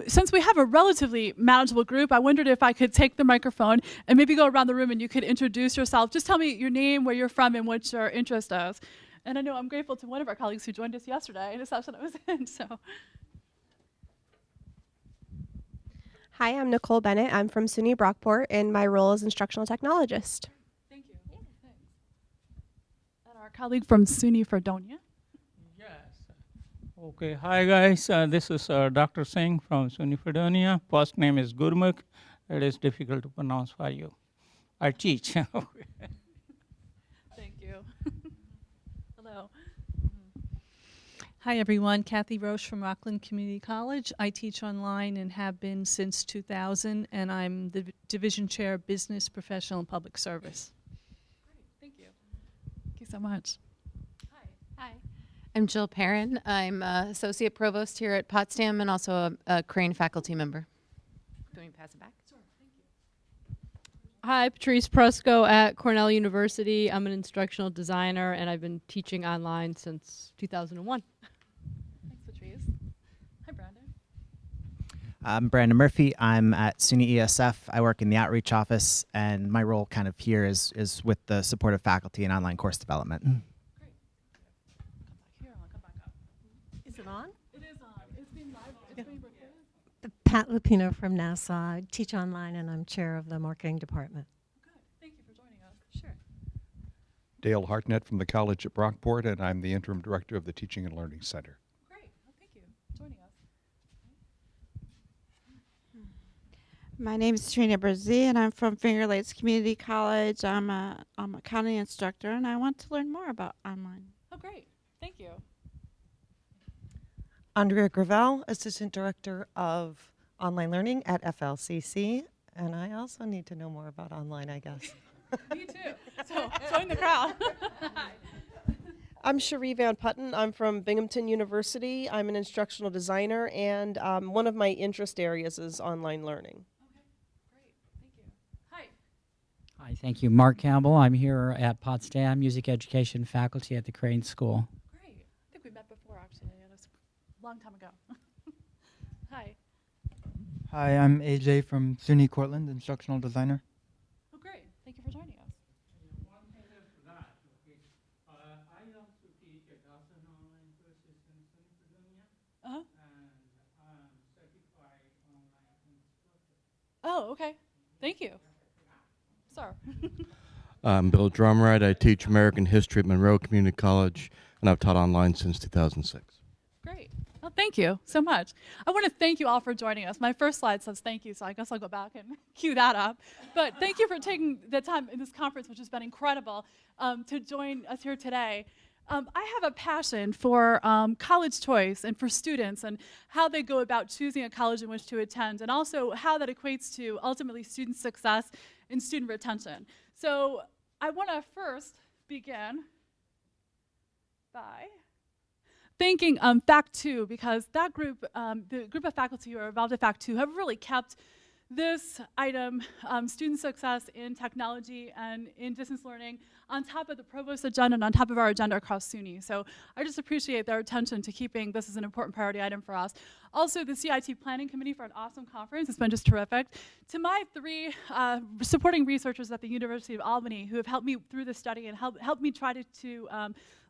Since we have a relatively manageable group, I wondered if I could take the microphone and maybe go around the room and you could introduce yourself. Just tell me your name, where you're from, and what your interest is. And I know I'm grateful to one of our colleagues who joined us yesterday in a session I was in. So, Hi, I'm Nicole Bennett. I'm from SUNY Brockport, and my role is instructional technologist. thank you. Yeah, thanks. And our colleague from SUNY Fredonia. Yes. Okay. Hi, guys. This is Dr. Singh from SUNY Fredonia. First name is Gurmukh. It is difficult to pronounce for you. I teach. Thank you. Hello. Hi everyone, Kathy Roche from Rockland Community College. I teach online and have been since 2000, and I'm the Division Chair of Business, Professional, and Public Service. Great. Thank you. Thank you so much. Hi, I'm Jill Perrin. I'm Associate Provost here at Potsdam and also a Crane faculty member. Do you want me to pass it back? Sure. Thank you. Hi, Patrice Presco at Cornell University. I'm an instructional designer, and I've been teaching online since 2001. Thanks, Patrice. Hi, Brandon. I'm Brandon Murphy. I'm at SUNY ESF. I work in the outreach office, and my role kind of here is with the support of faculty and online course development. Great. Come back here. I'll come back up. Is it on? It is on. It's being live. It's being recorded. Pat Lupino from NASA. I teach online and I'm chair of the marketing department. Good. Thank you for joining us. Sure. Dale Hartnett from the College at Brockport, and I'm the interim director of the Teaching and Learning Center. Great. Well, thank you for joining us. My name is Trina Brzee, and I'm from Finger Lakes Community College. I'm a accounting instructor, and I want to learn more about online. Oh, great. Thank you. Andrea Gravel, Assistant Director of Online Learning at FLCC, and I also need to know more about online, I guess. Me too. So join the crowd. I'm Cherie Van Putten. I'm from Binghamton University. I'm an instructional designer, and one of my interest areas is online learning. Okay, great. Thank you. Hi. Hi, thank you. Mark Campbell. I'm here at Potsdam, music education faculty at the Crane School. Great. I think we met before, actually. It was a long time ago. Hi. Hi, I'm AJ from SUNY Cortland, instructional designer. Oh, great. Thank you for joining us. One thing is that, okay, I also teach a dozen online courses in SUNY Fredonia, Uh-huh. and I'm certified online instructor. Oh, okay. Thank you. Sir. I'm Bill Drumright. I teach American history at Monroe Community College, and I've taught online since 2006. Great. Well, thank you so much. I want to thank you all for joining us. My first slide says thank you, so I guess I'll go back and cue that up. But thank you for taking the time in this conference, which has been incredible, to join us here today. I have a passion for college choice and for students and how they go about choosing a college in which to attend, and also how that equates to ultimately student success and student retention. So I want to first begin by thanking Fact 2, because that group, the group of faculty who are involved at Fact 2 have really kept this item, student success in technology and in distance learning, on top of the provost agenda and on top of our agenda across SUNY. So I just appreciate their attention to keeping this as an important priority item for us. Also, the CIT Planning Committee for an awesome conference. It's been just terrific. To my three supporting researchers at the University of Albany who have helped me through this study and helped me try to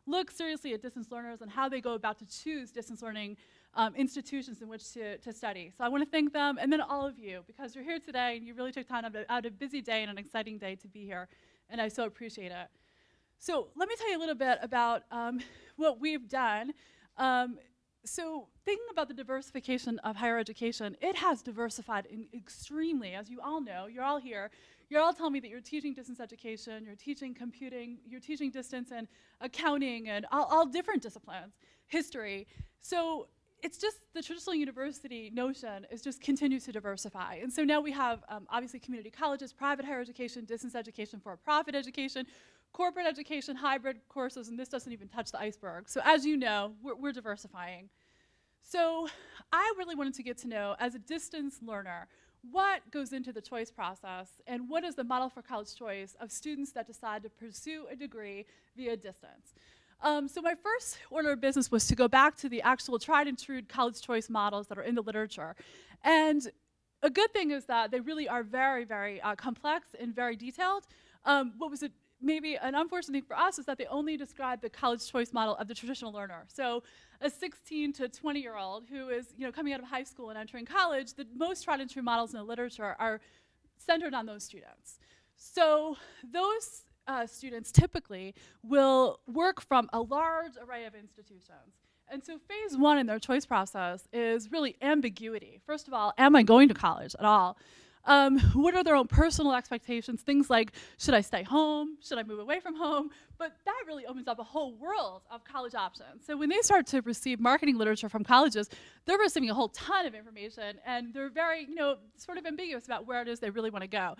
look seriously at distance learners and how they go about to choose distance learning institutions in which to study. So I want to thank them, and then all of you, because you're here today and you really took time out of a busy day and an exciting day to be here, and I so appreciate it. So let me tell you a little bit about what we've done. So thinking about the diversification of higher education, it has diversified extremely. As you all know, you're all here. You're all telling me that you're teaching distance education, you're teaching computing, you're teaching distance and accounting and all different disciplines, history. So it's just the traditional university notion is just continues to diversify. And so now we have obviously community colleges, private higher education, distance education, for-profit education, corporate education, hybrid courses, and this doesn't even touch the iceberg. So as you know, we're diversifying. So I really wanted to get to know, as a distance learner, what goes into the choice process and what is the model for college choice of students that decide to pursue a degree via distance. So my first order of business was to go back to the actual tried and true college choice models that are in the literature. And a good thing is that they really are very, very complex and very detailed. What was maybe an unfortunate thing for us is that they only describe the college choice model of the traditional learner. So a 16 to 20-year-old who is coming out of high school and entering college, the most tried and true models in the literature are centered on those students. So those students typically will work from a large array of institutions. And so phase one in their choice process is really ambiguity. First of all, am I going to college at all? What are their own personal expectations? Things like, should I stay home? Should I move away from home? But that really opens up a whole world of college options. So when they start to receive marketing literature from colleges, they're receiving a whole ton of information, and they're very, sort of ambiguous about where it is they really want to go.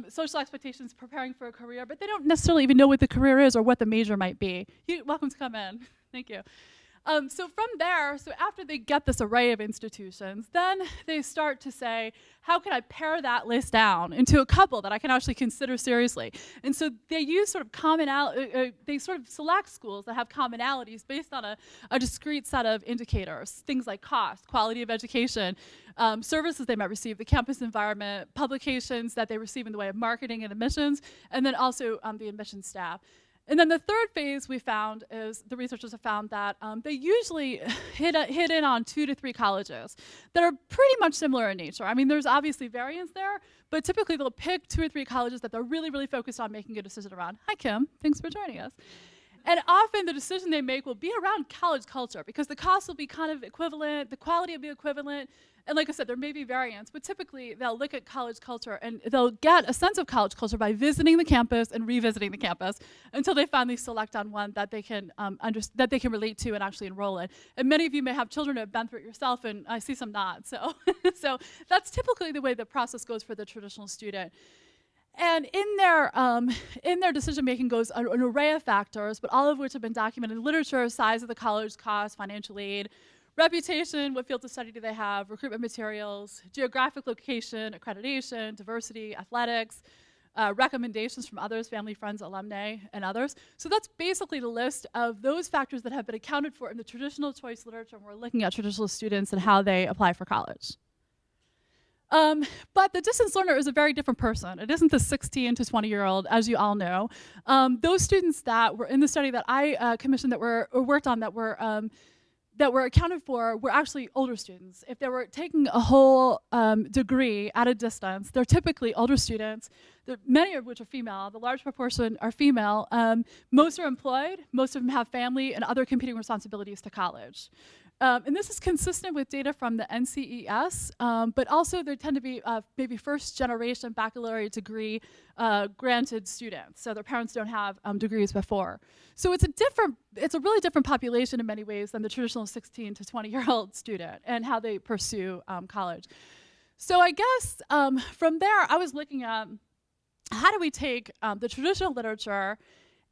Social expectations, preparing for a career, but they don't necessarily even know what the career is or what the major might be. You're welcome to come in. Thank you. So from there, so after they get this array of institutions, then they start to say, how can I pare that list down into a couple that I can actually consider seriously? And so they use sort of they sort of select schools that have commonalities based on a discrete set of indicators, things like cost, quality of education, services they might receive, the campus environment, publications that they receive in the way of marketing and admissions, and then also the admissions staff. And then the third phase we found is the researchers have found that they usually hit in on 2 to 3 colleges that are pretty much similar in nature. I mean, there's obviously variance there, but typically they'll pick 2 or 3 colleges that they're really, really focused on making a decision around. Hi, Kim. Thanks for joining us. And often the decision they make will be around college culture because the cost will be kind of equivalent, the quality will be equivalent, and like I said, there may be variance, but typically they'll look at college culture and they'll get a sense of college culture by visiting the campus and revisiting the campus until they finally select on one that they can that they can relate to and actually enroll in. And many of you may have children who have been through it yourself, and I see some nods. So, so that's typically the way the process goes for the traditional student. And in their decision making goes an array of factors, but all of which have been documented in literature: size of the college, cost, financial aid, reputation, what fields of study do they have, recruitment materials, geographic location, accreditation, diversity, athletics, recommendations from others, family, friends, alumni, and others. So that's basically the list of those factors that have been accounted for in the traditional choice literature when we're looking at traditional students and how they apply for college. But the distance learner is a very different person. It isn't the 16 to 20-year-old, as you all know. Those students that were in the study that I commissioned that were or worked on that were accounted for were actually older students. If they were taking a whole degree at a distance, they're typically older students, many of which are female. The large proportion are female. Most are employed. Most of them have family and other competing responsibilities to college. And this is consistent with data from the NCES, but also there tend to be maybe first-generation baccalaureate degree granted students, so their parents don't have degrees before. So it's a really different population in many ways than the traditional 16 to 20-year-old student and how they pursue college. So I guess from there, I was looking at how do we take the traditional literature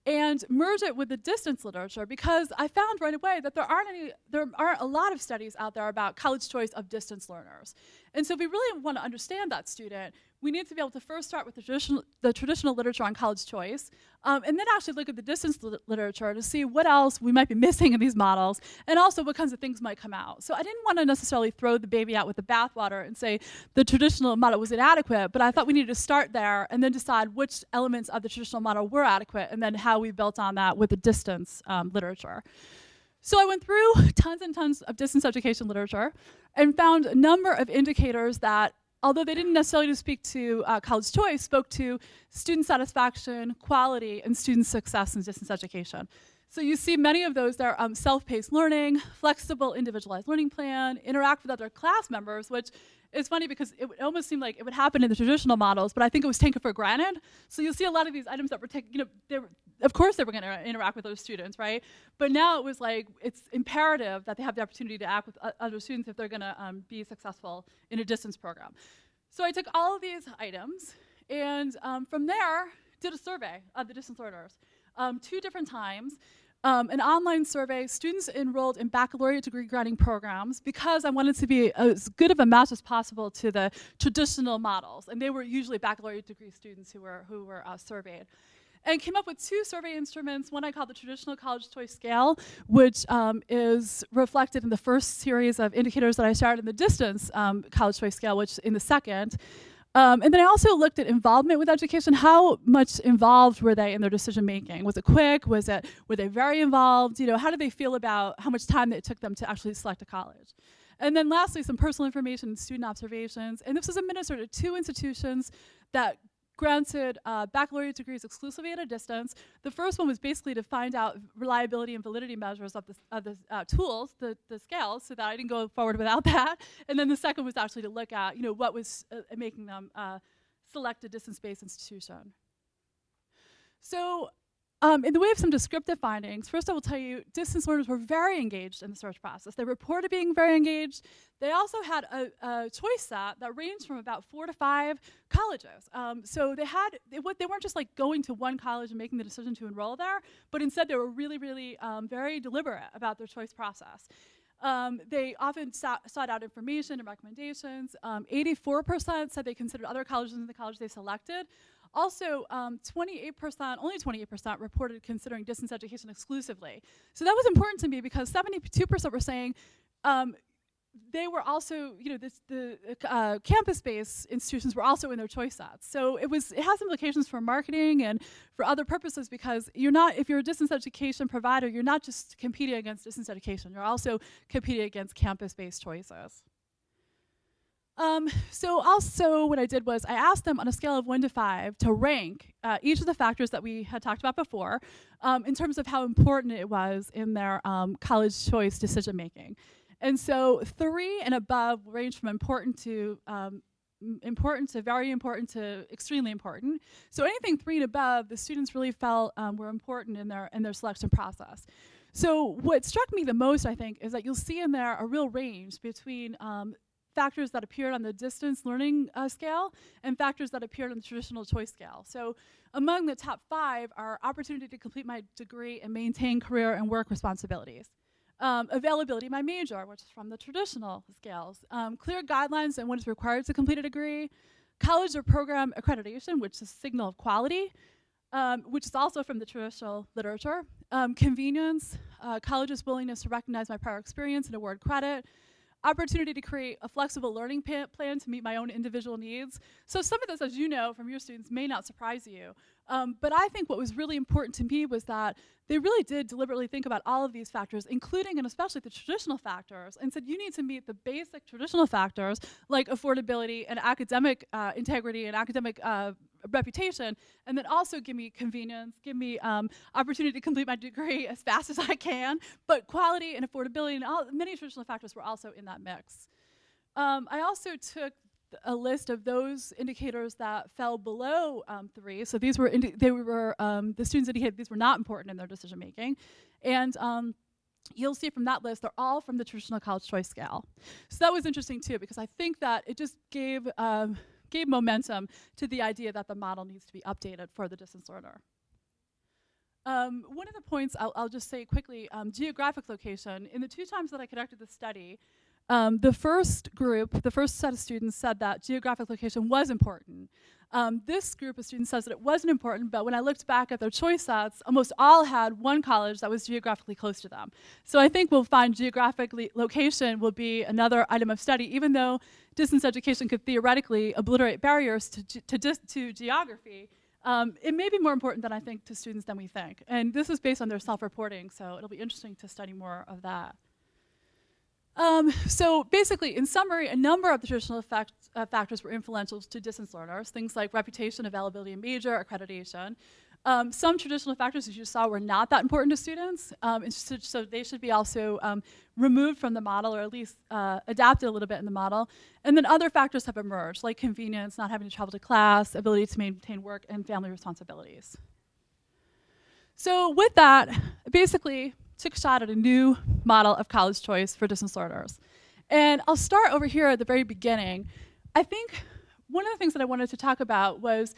and merge it with the distance literature, because I found right away that there aren't a lot of studies out there about college choice of distance learners. And so if we really want to understand that student, we need to be able to first start with the traditional literature on college choice, and then actually look at the distance literature to see what else we might be missing in these models, and also what kinds of things might come out. So I didn't want to necessarily throw the baby out with the bathwater and say the traditional model was inadequate, but I thought we needed to start there and then decide which elements of the traditional model were adequate, and then how we built on that with the distance literature. So I went through tons and tons of distance education literature and found a number of indicators that, although they didn't necessarily speak to college choice, spoke to student satisfaction, quality, and student success in distance education. So you see many of those there: self-paced learning, flexible individualized learning plan, interact with other class members, which is funny because it would almost seem like it would happen in the traditional models, but I think it was taken for granted. So you'll see a lot of these items that were taken, of course they were going to interact with those students, right? But now it was like, it's imperative that they have the opportunity to act with other students if they're going to be successful in a distance program. So I took all of these items and from there did a survey of the distance learners. 2 different times. An online survey, students enrolled in baccalaureate degree granting programs because I wanted to be as good of a match as possible to the traditional models, and they were usually baccalaureate degree students who were surveyed. and came up with 2 survey instruments. One I call the traditional college choice scale, which is reflected in the first series of indicators that I shared in the distance college choice scale, which in the second. And then I also looked at involvement with education. How much involved were they in their decision making? Was it quick? Were they very involved? You know, how did they feel about how much time it took them to actually select a college? And then lastly, some personal information and student observations. And this was administered at 2 institutions that granted baccalaureate degrees exclusively at a distance. The first one was basically to find out reliability and validity measures of the tools, the scales, so that I didn't go forward without that. And then the second was actually to look at, you know, what was making them select a distance-based institution. So in the way of some descriptive findings, first I will tell you distance learners were very engaged in the search process. They reported being very engaged. They also had a choice set that ranged from about 4 to 5 colleges. So they weren't just like going to one college and making the decision to enroll there, but instead they were really, really very deliberate about their choice process. They often sought out information and recommendations. 84% said they considered other colleges than the college they selected. Also, only 28% reported considering distance education exclusively. So that was important to me because 72% were saying they were also, you know, the campus-based institutions were also in their choice sets. So it has implications for marketing and for other purposes because if you're a distance education provider, you're not just competing against distance education, you're also competing against campus-based choices. So also what I did was I asked them on a scale of 1 to 5 to rank each of the factors that we had talked about before in terms of how important it was in their college choice decision making. And so 3 and above range from important to very important to extremely important. So anything 3 and above, the students really felt were important in their selection process. So what struck me the most, I think, is that you'll see in there a real range between factors that appeared on the distance learning scale and factors that appeared on the traditional choice scale. So among the top 5 are opportunity to complete my degree and maintain career and work responsibilities. Availability of my major, which is from the traditional scales. Clear guidelines and what is required to complete a degree. College or program accreditation, which is a signal of quality, which is also from the traditional literature. Convenience, college's willingness to recognize my prior experience and award credit. Opportunity to create a flexible learning plan to meet my own individual needs. So some of this, as you know from your students, may not surprise you. But I think what was really important to me was that they really did deliberately think about all of these factors, including and especially the traditional factors, and said you need to meet the basic traditional factors like affordability and academic integrity and academic reputation, and then also give me convenience, give me opportunity to complete my degree as fast as I can, but quality and affordability and many traditional factors were also in that mix. I also took a list of those indicators that fell below 3. So these were the students indicated these were not important in their decision making, and you'll see from that list they're all from the traditional college choice scale. So that was interesting too because I think that it just gave momentum to the idea that the model needs to be updated for the distance learner. One of the points I'll just say quickly, geographic location. In the 2 times that I conducted the study, the first set of students said that geographic location was important. This group of students says that it wasn't important, but when I looked back at their choice sets, almost all had one college that was geographically close to them. So I think we'll find geographic location will be another item of study, even though distance education could theoretically obliterate barriers to geography. It may be more important than I think to students than we think. And this is based on their self-reporting, so it'll be interesting to study more of that. So basically, in summary, a number of the traditional factors were influential to distance learners, things like reputation, availability of major, accreditation. Some traditional factors, as you saw, were not that important to students, so they should be also removed from the model or at least adapted a little bit in the model. And then other factors have emerged, like convenience, not having to travel to class, ability to maintain work, and family responsibilities. So with that, basically, took a shot at a new model of college choice for distance learners. And I'll start over here at the very beginning. I think one of the things that I wanted to talk about was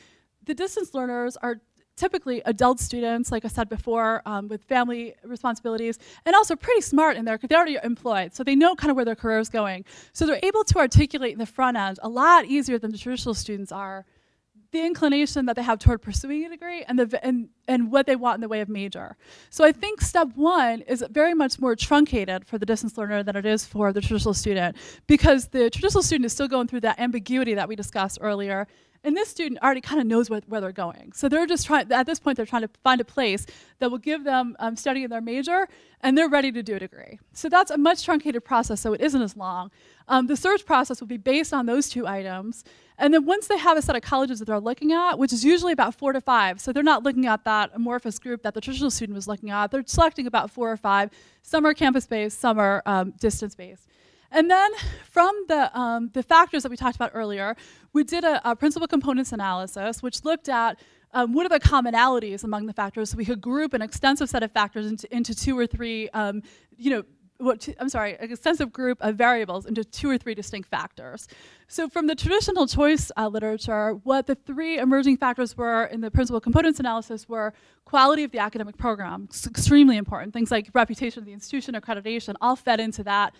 the distance learners are typically adult students, like I said before, with family responsibilities, and also pretty smart in there because they're already employed, so they know kind of where their career is going. So they're able to articulate in the front end a lot easier than the traditional students are the inclination that they have toward pursuing a degree and what they want in the way of major. So I think step one is very much more truncated for the distance learner than it is for the traditional student, because the traditional student is still going through that ambiguity that we discussed earlier. And this student already kind of knows where they're going. So they're just trying, at this point, they're trying to find a place that will give them study in their major, and they're ready to do a degree. So that's a much truncated process, so it isn't as long. The search process will be based on those two items. And then once they have a set of colleges that they're looking at, which is usually about 4 to 5, so they're not looking at that amorphous group that the traditional student was looking at. They're selecting about 4 or 5. Some are campus-based, some are distance-based. And then from the factors that we talked about earlier, we did a principal components analysis, which looked at what are the commonalities among the factors, so we could group an extensive set of factors into 2 or 3, an extensive group of variables into 2 or 3 distinct factors. So from the traditional choice literature, what the 3 emerging factors were in the principal components analysis were quality of the academic program, extremely important. Things like reputation of the institution, accreditation, all fed into that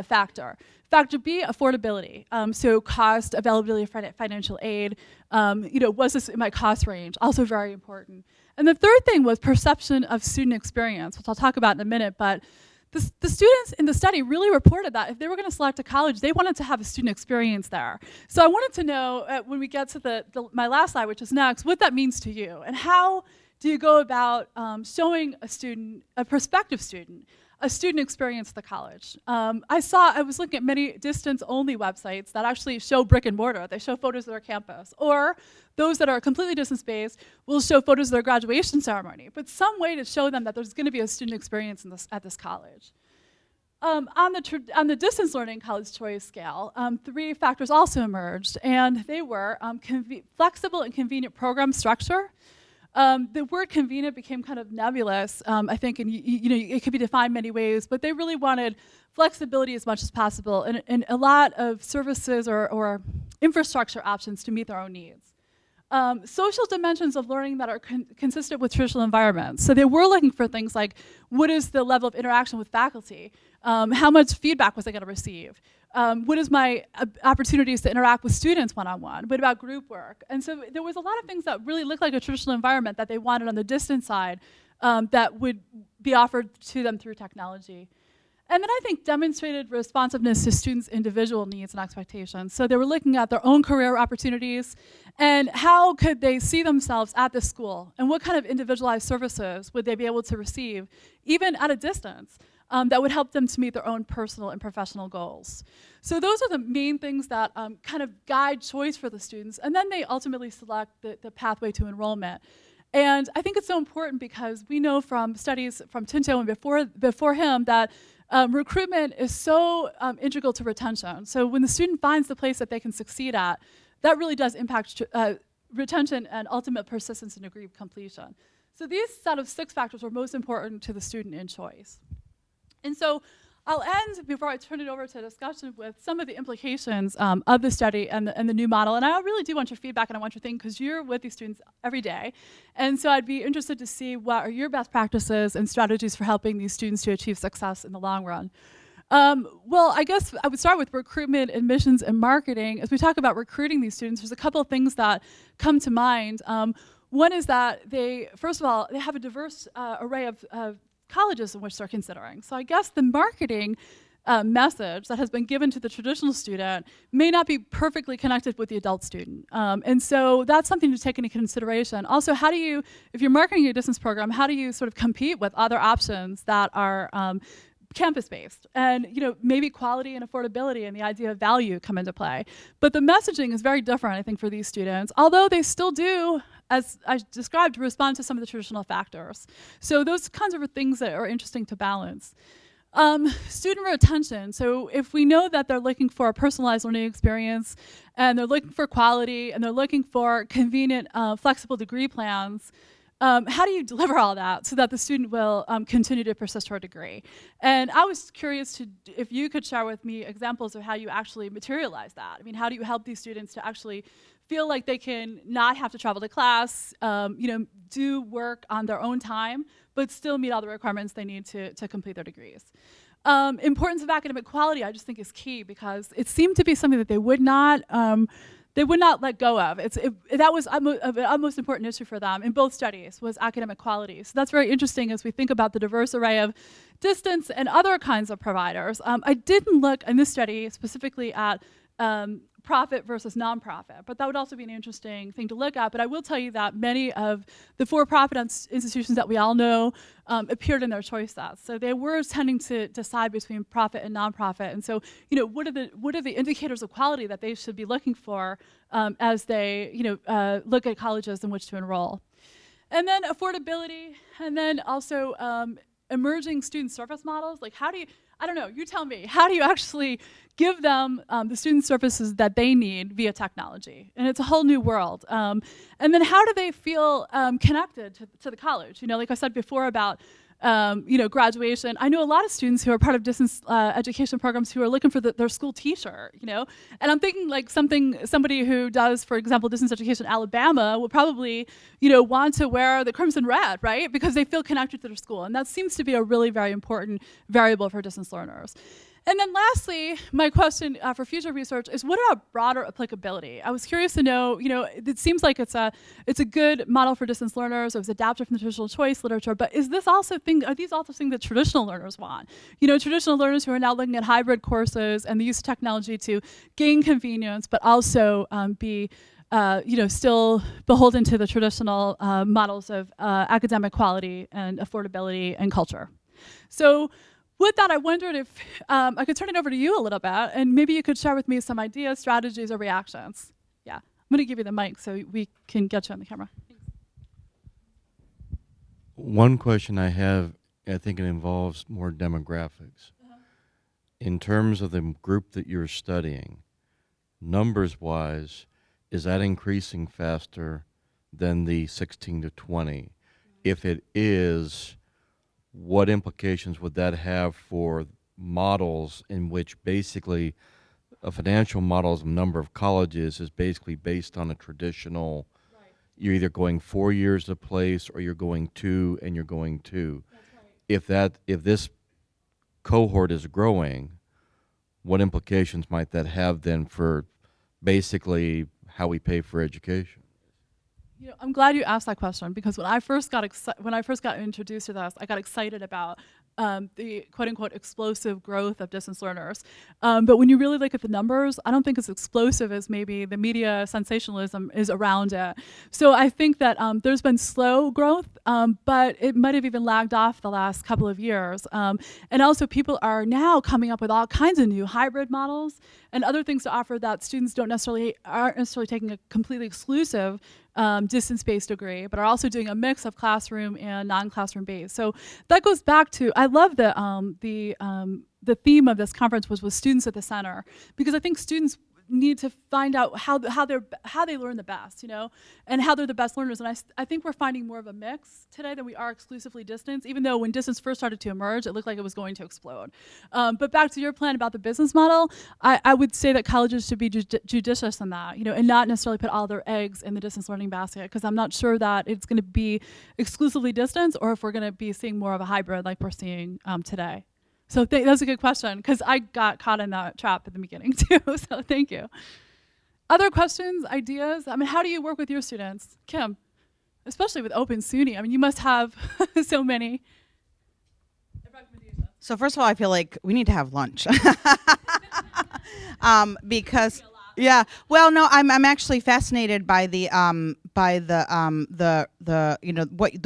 factor. Factor B, affordability. So cost, availability of financial aid. Was this in my cost range? Also very important. And the third thing was perception of student experience, which I'll talk about in a minute. But the students in the study really reported that if they were going to select a college, they wanted to have a student experience there. So I wanted to know, when we get to my last slide, which is next, what that means to you. And how do you go about showing a student, a prospective student, a student experience at the college. I was looking at many distance-only websites that actually show brick and mortar. They show photos of their campus. Or those that are completely distance-based will show photos of their graduation ceremony, but some way to show them that there's going to be a student experience at this college. On the distance learning college choice scale, 3 factors also emerged, and they were flexible and convenient program structure. The word convenient became kind of nebulous, I think, and it could be defined many ways, but they really wanted flexibility as much as possible and a lot of services or infrastructure options to meet their own needs. Social dimensions of learning that are consistent with traditional environments. So they were looking for things like, what is the level of interaction with faculty? How much feedback was I going to receive? What is my opportunities to interact with students one-on-one? What about group work? And so there was a lot of things that really looked like a traditional environment that they wanted on the distance side that would be offered to them through technology. And then I think demonstrated responsiveness to students' individual needs and expectations. So they were looking at their own career opportunities and how could they see themselves at this school and what kind of individualized services would they be able to receive, even at a distance, that would help them to meet their own personal and professional goals. So those are the main things that kind of guide choice for the students, and then they ultimately select the pathway to enrollment. And I think it's so important because we know from studies from Tinto and before him that recruitment is so integral to retention. So when the student finds the place that they can succeed at, that really does impact retention and ultimate persistence and degree of completion. So these set of 6 factors were most important to the student in choice. And so I'll end, before I turn it over to discussion, with some of the implications of the study and the new model. And I really do want your feedback and I want your thing, because you're with these students every day. And so I'd be interested to see what are your best practices and strategies for helping these students to achieve success in the long run. Well, I guess I would start with recruitment, admissions, and marketing. As we talk about recruiting these students, there's a couple of things that come to mind. One is that first of all, they have a diverse array of colleges in which they're considering. So I guess the marketing message that has been given to the traditional student may not be perfectly connected with the adult student. And so that's something to take into consideration. Also, how do you, if you're marketing your distance program, how do you sort of compete with other options that are campus-based? And maybe quality and affordability and the idea of value come into play. But the messaging is very different, I think, for these students, although they still do, as I described, respond to some of the traditional factors. So those kinds of things that are interesting to balance. Student retention. So if we know that they're looking for a personalized learning experience and they're looking for quality and they're looking for convenient, flexible degree plans, how do you deliver all that so that the student will continue to persist for a degree? And I was curious if you could share with me examples of how you actually materialize that. I mean, how do you help these students to actually feel like they can not have to travel to class, do work on their own time, but still meet all the requirements they need to complete their degrees? Importance of academic quality, I just think, is key, because it seemed to be something that they would not they would not let go of. That was of utmost important issue for them in both studies, was academic quality. So that's very interesting as we think about the diverse array of distance and other kinds of providers. I didn't look in this study specifically at profit versus nonprofit, but that would also be an interesting thing to look at. But I will tell you that many of the for-profit institutions that we all know appeared in their choice sets. So they were tending to decide between profit and nonprofit. And so, what are the indicators of quality that they should be looking for as they, look at colleges in which to enroll? And then affordability, and then also emerging student service models. Like, how do you, I don't know, you tell me, how do you actually give them the student services that they need via technology? And it's a whole new world. And then how do they feel connected to the college? Like I said before about graduation. I know a lot of students who are part of distance education programs who are looking for their school T-shirt, and I'm thinking like somebody who does, for example, distance education in Alabama will probably, want to wear the crimson red, right? Because they feel connected to their school. And that seems to be a really very important variable for distance learners. And then lastly, my question for future research is, what about broader applicability? I was curious to know, it seems like it's a good model for distance learners. It was adapted from the traditional choice literature, but are these also things that traditional learners want? Traditional learners who are now looking at hybrid courses and the use of technology to gain convenience, but also be still beholden to the traditional models of academic quality and affordability and culture. So with that, I wondered if I could turn it over to you a little bit, and maybe you could share with me some ideas, strategies, or reactions. Yeah, I'm going to give you the mic so we can get you on the camera. Thanks. One question I have, I think it involves more demographics. In terms of the group that you're studying, numbers-wise, is that increasing faster than the 16 to 20? If it is, what implications would that have for models in which basically a financial model of number of colleges is basically based on a traditional, you're either going 4 years a place or you're going 2 and you're going 2. If this cohort is growing, what implications might that have then for basically how we pay for education? I'm glad you asked that question, because when I first got introduced to this, I got excited about the quote-unquote explosive growth of distance learners. But when you really look at the numbers, I don't think it's explosive as maybe the media sensationalism is around it. So I think that there's been slow growth, but it might have even lagged off the last couple of years. And also people are now coming up with all kinds of new hybrid models and other things to offer that students aren't necessarily taking a completely exclusive distance-based degree, but are also doing a mix of classroom and non-classroom based. So that goes back to, I love the theme of this conference was with students at the center, because I think students need to find out how they learn the best, and how they're the best learners. And I think we're finding more of a mix today than we are exclusively distance, even though when distance first started to emerge, it looked like it was going to explode. But back to your plan about the business model, I would say that colleges should be judicious in that, and not necessarily put all their eggs in the distance learning basket, because I'm not sure that it's going to be exclusively distance, or if we're going to be seeing more of a hybrid like we're seeing today. So that's a good question, because I got caught in that trap at the beginning too, so thank you. Other questions, ideas? I mean, how do you work with your students? Kim, especially with Open SUNY, I mean, you must have so many recommendations. So first of all, I feel like we need to have lunch. Because yeah, well, no, I'm actually fascinated by the the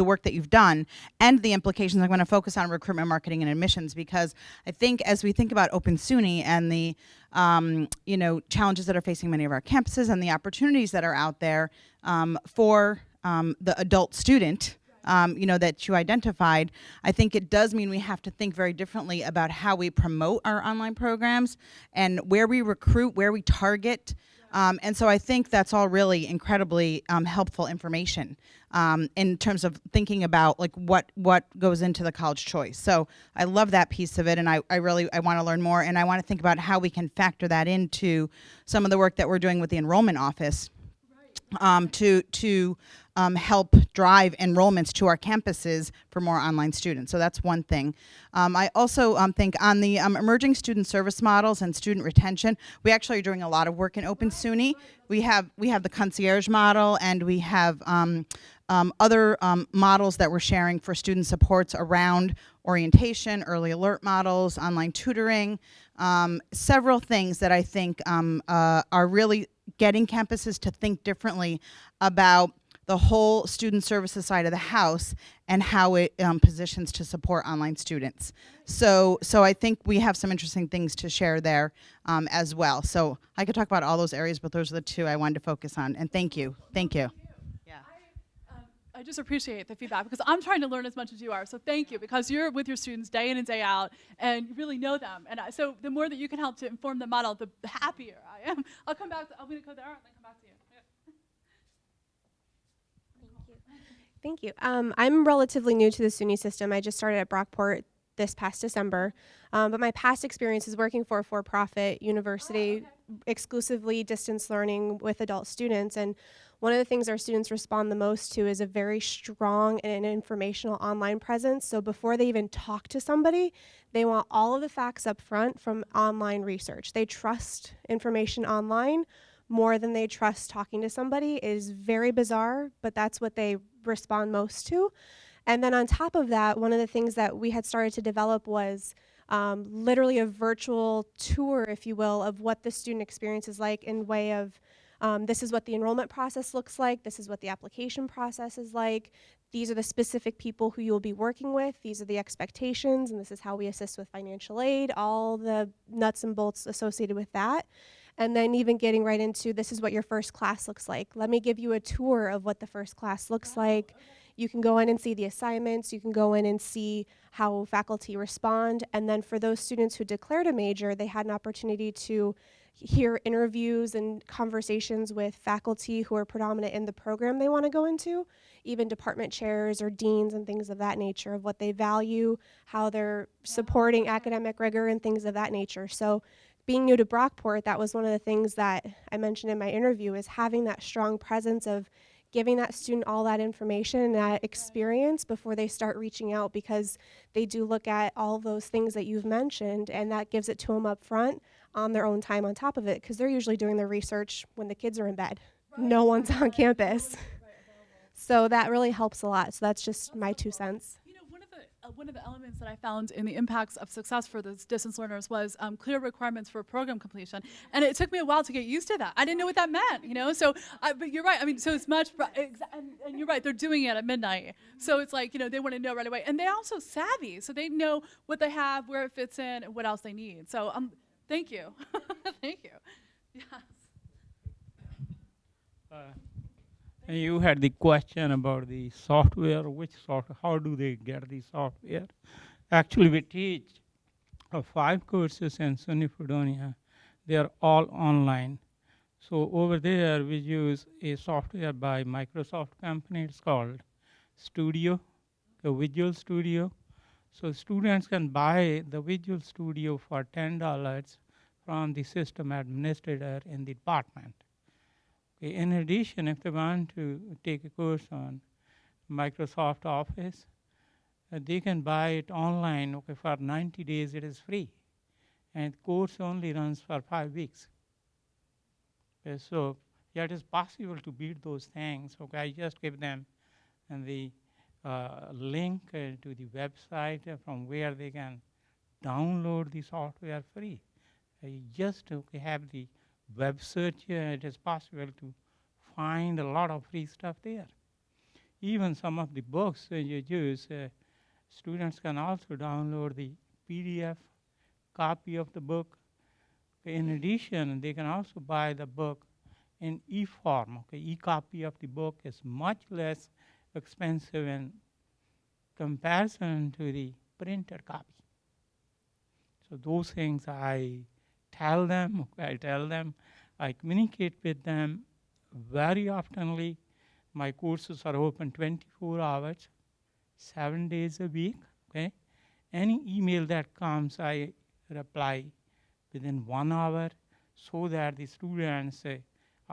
work that you've done and the implications. I'm going to focus on recruitment, marketing, and admissions, because I think as we think about Open SUNY and the challenges that are facing many of our campuses and the opportunities that are out there for the adult student, that you identified, I think it does mean we have to think very differently about how we promote our online programs and where we recruit, where we target. And so I think that's all really incredibly helpful information in terms of thinking about like what goes into the college choice. So I love that piece of it, and I want to learn more, and I want to think about how we can factor that into some of the work that we're doing with the enrollment office. to help drive enrollments to our campuses for more online students. So that's one thing. I also think on the emerging student service models and student retention, we actually are doing a lot of work in Open SUNY. We have the concierge model, and we have other models that we're sharing for student supports around orientation, early alert models, online tutoring, several things that I think are really getting campuses to think differently about the whole student services side of the house and how it positions to support online students. So I think we have some interesting things to share there as well. So I could talk about all those areas, but those are the two I wanted to focus on. And thank you. Thank you. I just appreciate the feedback because I'm trying to learn as much as you are. So thank you, because you're with your students day in and day out and you really know them. And so the more that you can help to inform the model, the happier I am. I'll come back. I'm going to go there and then come back to you. Thank you. I'm relatively new to the SUNY system. I just started at Brockport this past December. But my past experience is working for a for-profit university, exclusively distance learning with adult students. And one of the things our students respond the most to is a very strong and informational online presence. So before they even talk to somebody, they want all of the facts up front from online research. They trust information online more than they trust talking to somebody. It is very bizarre, but that's what they respond most to. And then on top of that, one of the things that we had started to develop was literally a virtual tour, if you will, of what the student experience is like in way of this is what the enrollment process looks like, this is what the application process is like, these are the specific people who you'll be working with, these are the expectations, and this is how we assist with financial aid, all the nuts and bolts associated with that. And then even getting right into this is what your first class looks like. Let me give you a tour of what the first class looks like. You can go in and see the assignments, you can go in and see how faculty respond, and then for those students who declared a major, they had an opportunity to hear interviews and conversations with faculty who are predominant in the program they want to go into, even department chairs or deans and things of that nature, of what they value, how they're supporting academic rigor and things of that nature. So being new to Brockport, that was one of the things that I mentioned in my interview, is having that strong presence of giving that student all that information and that experience before they start reaching out, because they do look at all of those things that you've mentioned, and that gives it to them up front on their own time on top of it, because they're usually doing their research when the kids are in bed. Right. No one's on campus. So that really helps a lot. So that's just my 2 cents. You know, one of the elements that I found in the impacts of success for those distance learners was clear requirements for program completion. And it took me a while to get used to that. I didn't know what that meant, you know? So, but you're right. I mean, so it's much, and you're right, they're doing it at midnight. So it's like, you know, they want to know right away. And they're also savvy. So they know what they have, where it fits in, and what else they need. So thank you. Thank you. Yes. And you had the question about the software, how do they get the software? Actually, we teach 5 courses in SUNY Fredonia. They are all online. So over there, we use a software by Microsoft company. It's called Studio, the Visual Studio. So students can buy the Visual Studio for $10 from the system administrator in the department. In addition, if they want to take a course on Microsoft Office, they can buy it online. Okay, for 90 days it is free, and the course only runs for 5 weeks. Okay, so yeah, it is possible to beat those things. Okay, I just give them the link to the website from where they can download the software free. You just have the web search, it is possible to find a lot of free stuff there. Even some of the books you use, students can also download the PDF copy of the book. In addition, they can also buy the book in e-form. Okay, e-copy of the book is much less expensive in comparison to the printed copy. So those things I tell them, I communicate with them very oftenly. My courses are open 24 hours, 7 days a week. Okay, any email that comes, I reply within 1 hour, so that the students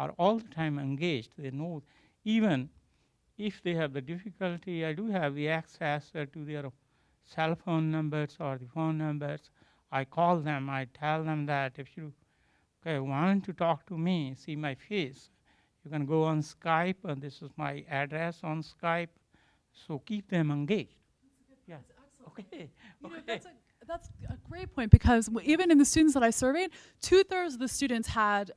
are all the time engaged. They know even if they have the difficulty, I do have the access to their cell phone numbers or the phone numbers. I call them, I tell them that if you want to talk to me, see my face, you can go on Skype, and this is my address on Skype. So keep them engaged. Yeah. Okay. You know, that's a great point, because even in the students that I surveyed, 2/3 of the students had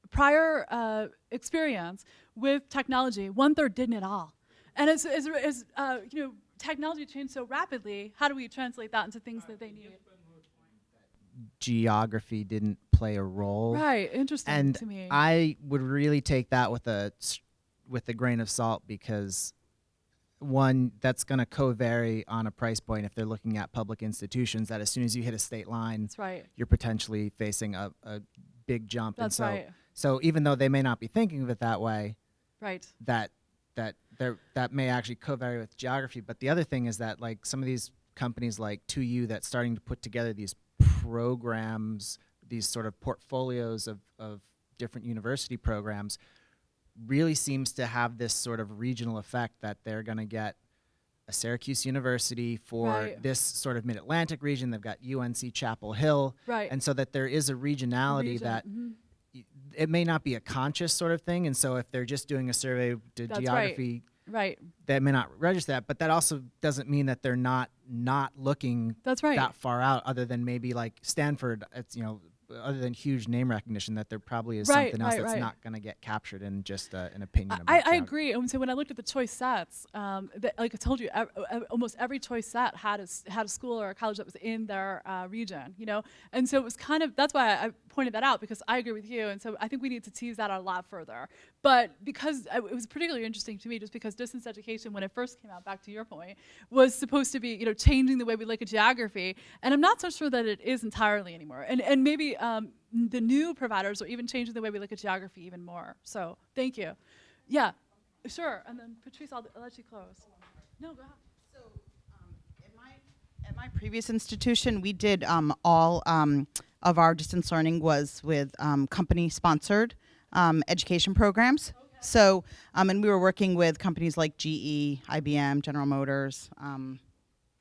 prior experience with technology. 1/3 didn't at all. And as you know, technology changed so rapidly, how do we translate that into things that they need? Geography didn't play a role. Right, interesting and to me. I would really take that with a grain of salt, because one, that's going to co-vary on a price point if they're looking at public institutions, that as soon as you hit a state line, That's right. you're potentially facing a big jump. That's and right. So even though they may not be thinking of it that way, Right. that may actually co-vary with geography. But the other thing is that, like, some of these companies like 2U that's starting to put together these programs, these sort of portfolios of different university programs, really seems to have this sort of regional effect, that they're going to get a Syracuse University for Right. this sort of Mid-Atlantic region. They've got UNC Chapel Hill. Right. And so that there is a regionality that it may not be a conscious sort of thing. And so if they're just doing a survey to That's geography, right. they may not register that. But that also doesn't mean that they're not looking That's right. that far out, other than maybe like Stanford. It's, you know, other than huge name recognition, that there probably is Right, something else right, that's right. not going to get captured in just an opinion about I geography. agree. And so when I looked at the choice sets, like I told you, almost every choice set had a school or a college that was in their region, you know? And so it was kind of, that's why I pointed that out, because I agree with you. And so I think we need to tease that out a lot further. But because it was particularly interesting to me, just because distance education, when it first came out, back to your point, was supposed to be, you know, changing the way we look at geography. And I'm not so sure that it is entirely anymore. And maybe the new providers are even changing the way we look at geography even more. So thank you. Yeah, sure. And then Patrice, I'll let you close. No, go ahead. So at my previous institution, we did all of our distance learning was with company-sponsored education programs. Okay. So, and we were working with companies like GE, IBM, General Motors,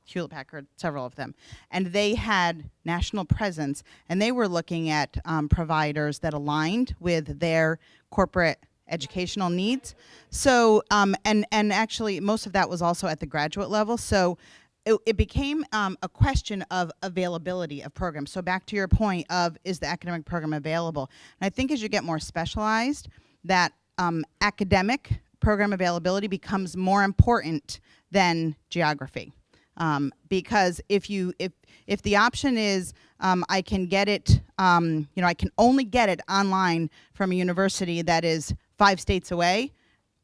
Hewlett-Packard, several of them. And they had national presence, and they were looking at providers that aligned with their corporate educational needs. So, and actually most of that was also at the graduate level. So it became a question of availability of programs. So back to your point of, is the academic program available? And I think as you get more specialized, that academic program availability becomes more important than geography. Because if the option is I can get it, you know, I can only get it online from a university that is 5 states away,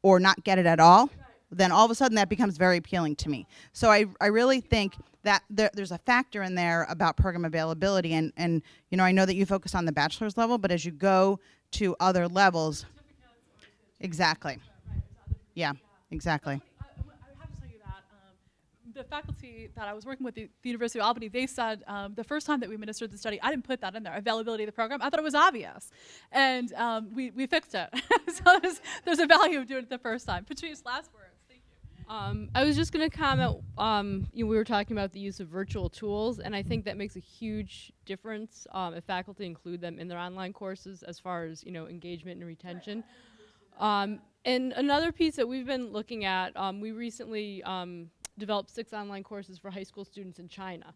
or not get it at all, then all of a sudden that becomes very appealing to me. So I really think that there's a factor in there about program availability, and you know, I know that you focus on the bachelor's level, but as you go to other levels, exactly, yeah, exactly. The faculty that I was working with at the University of Albany, they said the first time that we administered the study, I didn't put that in there, availability of the program. I thought it was obvious. And we fixed it. So there's a value of doing it the first time. Patrice, last words. Thank you. I was just going to comment, you know, we were talking about the use of virtual tools, and I think that makes a huge difference if faculty include them in their online courses as far as, you know, engagement and retention. And another piece that we've been looking at, we recently developed 6 online courses for high school students in China.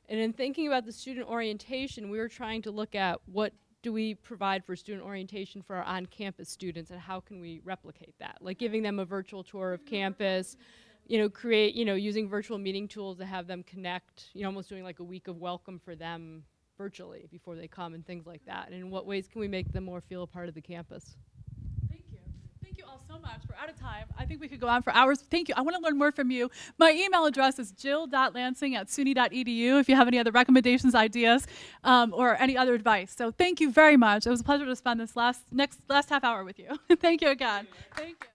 And in thinking about the student orientation, we were trying to look at what do we provide for student orientation for our on-campus students, and how can we replicate that? Like giving them a virtual tour of campus, you know, using virtual meeting tools to have them connect, you know, almost doing like a week of welcome for them virtually before they come, and things like that. And in what ways can we make them more feel a part of the campus? Thank you all so much. We're out of time. I think we could go on for hours. Thank you. I want to learn more from you. My email address is jill.lansing@suny.edu if you have any other recommendations, ideas, or any other advice. So thank you very much. It was a pleasure to spend this last half hour with you. Thank you again. Thank you.